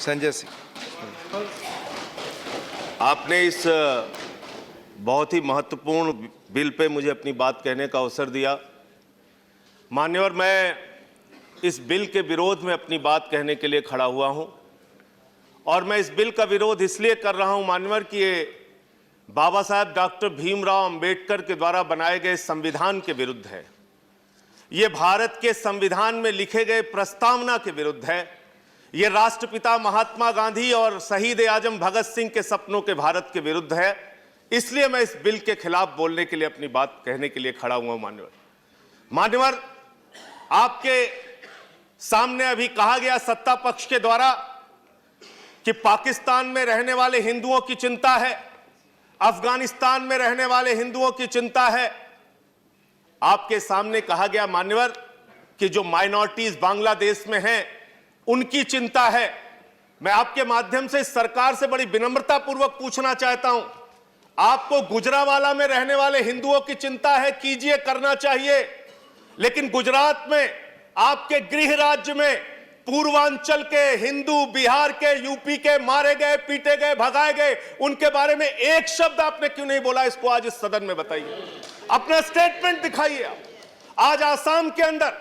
संजय सिंह। आपने इस बहुत ही महत्वपूर्ण बिल पे मुझे अपनी बात कहने का अवसर दिया। मान्यवर, मैं इस बिल के विरोध में अपनी बात कहने के लिए खड़ा हुआ हूं और मैं इस बिल का विरोध इसलिए कर रहा हूं मान्यवर कि ये बाबा साहब डॉक्टर भीमराव अंबेडकर के द्वारा बनाए गए संविधान के विरुद्ध है। ये भारत के संविधान में लिखे गए प्रस्तावना के विरुद्ध है। ये राष्ट्रपिता महात्मा गांधी और शहीद आजम भगत सिंह के सपनों के भारत के विरुद्ध है। इसलिए मैं इस बिल के खिलाफ बोलने के लिए, अपनी बात कहने के लिए खड़ा हुआ हूं। मान्यवर, आपके सामने अभी कहा गया सत्ता पक्ष के द्वारा कि पाकिस्तान में रहने वाले हिंदुओं की चिंता है, अफगानिस्तान में रहने वाले हिंदुओं की चिंता है। आपके सामने कहा गया मान्यवर कि जो माइनॉरिटीज बांग्लादेश में हैं उनकी चिंता है। मैं आपके माध्यम से सरकार से बड़ी विनम्रता पूर्वक पूछना चाहता हूं, आपको गुजरावाला में रहने वाले हिंदुओं की चिंता है, कीजिए, करना चाहिए, लेकिन गुजरात में, आपके गृह राज्य में पूर्वांचल के हिंदू, बिहार के, यूपी के मारे गए, पीटे गए, भगाए गए, उनके बारे में एक शब्द आपने क्यों नहीं बोला? इसको आज इस सदन में बताइए, अपना स्टेटमेंट दिखाइए। आज आसाम के अंदर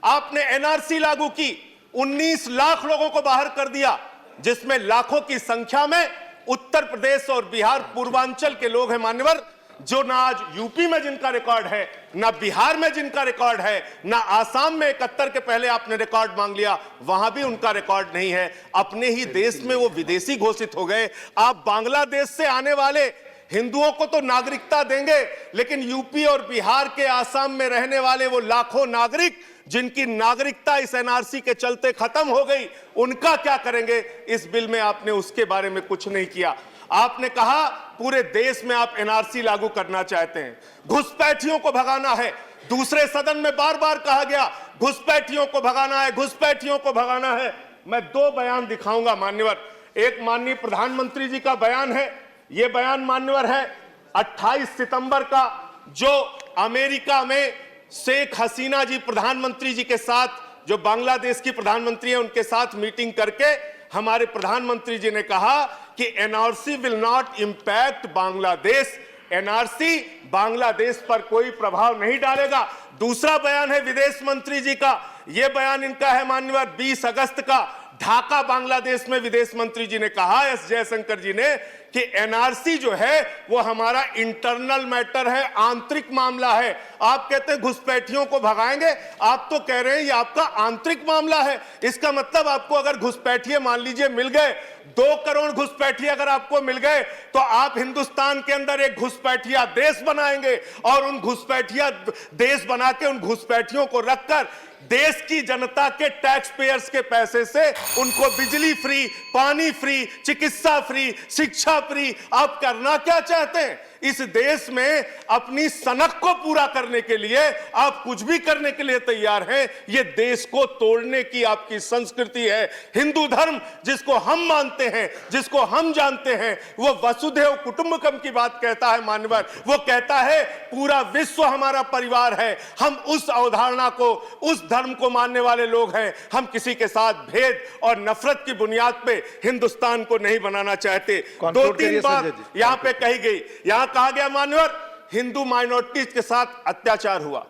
आपने एनआरसी लागू की, 19 लाख लोगों को बाहर कर दिया, जिसमें लाखों की संख्या में उत्तर प्रदेश और बिहार पूर्वांचल के लोग हैं मान्यवर, जो ना आज यूपी में जिनका रिकॉर्ड है, ना बिहार में जिनका रिकॉर्ड है, ना आसाम में 71 के पहले आपने रिकॉर्ड मांग लिया, वहां भी उनका रिकॉर्ड नहीं है। अपने ही देश में वो विदेशी घोषित हो गए। आप बांग्लादेश से आने वाले हिंदुओं को तो नागरिकता देंगे, लेकिन यूपी और बिहार के, आसाम में रहने वाले वो लाखों नागरिक जिनकी नागरिकता इस एनआरसी के चलते खत्म हो गई, उनका क्या करेंगे? इस बिल में आपने उसके बारे में कुछ नहीं किया। आपने कहा पूरे देश में आप एनआरसी लागू करना चाहते हैं, घुसपैठियों को भगाना है। दूसरे सदन में बार बार कहा गया घुसपैठियों को भगाना है, घुसपैठियों को भगाना है। मैं 2 बयान दिखाऊंगा मान्यवर। एक माननीय प्रधानमंत्री जी का बयान है, यह बयान मान्यवर है 28 सितंबर का, जो अमेरिका में शेख हसीना जी प्रधानमंत्री जी के साथ, जो बांग्लादेश की प्रधानमंत्री है, उनके साथ मीटिंग करके हमारे प्रधानमंत्री जी ने कहा कि NRC will not impact Bangladesh, NRC Bangladesh पर कोई प्रभाव नहीं डालेगा। दूसरा बयान है विदेश मंत्री जी का, यह बयान इनका है माननीय 20 अगस्त का, ढाका बांग्लादेश में विदेश मंत्री जी ने कहा, एस जयशंकर जी ने, कि एनआरसी जो है वो हमारा इंटरनल मैटर है, आंतरिक मामला है। आप कहते हैं घुसपैठियों को भगाएंगे, आप तो कह रहे हैं ये आपका आंतरिक मामला है। इसका मतलब आपको अगर घुसपैठिए मान लीजिए मिल गए, 2 करोड़ घुसपैठिए अगर आपको मिल गए, तो आप हिंदुस्तान के अंदर एक घुसपैठिया देश बनाएंगे और उन घुसपैठिया देश बना के उन घुसपैठियों को रखकर देश की जनता के टैक्स पेयर्स के पैसे से उनको बिजली फ्री, पानी फ्री, चिकित्सा फ्री, शिक्षा फ्री। आप करना क्या चाहते हैं? इस देश में अपनी सनक को पूरा करने के लिए आप कुछ भी करने के लिए तैयार हैं। यह देश को तोड़ने की आपकी संस्कृति है। हिंदू धर्म जिसको हम मानते हैं, जिसको हम जानते हैं, वो वसुधैव कुटुंबकम की बात कहता है मान्यवर। वो कहता है पूरा विश्व हमारा परिवार है। हम उस अवधारणा को, उस धर्म को मानने वाले लोग हैं। हम किसी के साथ भेद और नफरत की बुनियाद पे हिंदुस्तान को नहीं बनाना चाहते। 2-3 बात यहां पे कही गई। यहां कहा गया मान्यवर हिंदू माइनॉरिटीज के साथ अत्याचार हुआ।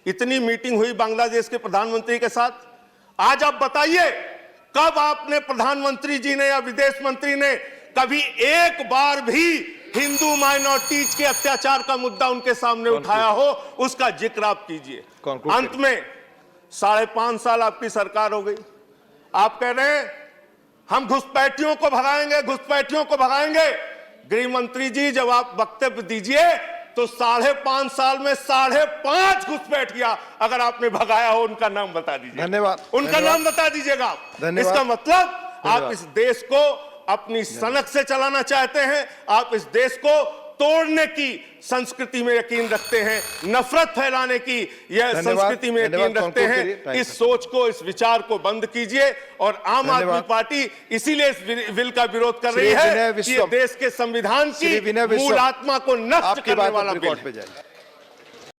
इतनी मीटिंग हुई बांग्लादेश के प्रधानमंत्री के साथ। आज आप बताइए कब आपने, प्रधानमंत्री जी ने या विदेश मंत्री ने, कभी एक बार भी हिंदू माइनॉरिटीज के अत्याचार का मुद्दा उनके सामने उठाया हो? उसका जिक्र आप कीजिए। अंत में 5.5 साल आपकी सरकार हो गई, आप कह रहे हैं हम घुसपैठियों को भगाएंगे, घुसपैठियों को भगाएंगे। गृह मंत्री जी जब आप वक्तव्य दीजिए तो 5.5 साल में 5.5 घुसपैठिया अगर आपने भगाया हो, उनका नाम बता दीजिए। धन्यवाद। उनका नाम बता दीजिएगा आप। इसका मतलब आप इस देश को अपनी सनक से चलाना चाहते हैं। आप इस देश को तोड़ने की संस्कृति में यकीन रखते हैं, नफरत फैलाने की यह संस्कृति में यकीन रखते हैं। इस सोच को, इस विचार को बंद कीजिए। और आम आदमी पार्टी इसीलिए इस बिल का विरोध कर रही है कि देश के संविधान की मूल आत्मा को नष्ट करने वाला बिल है।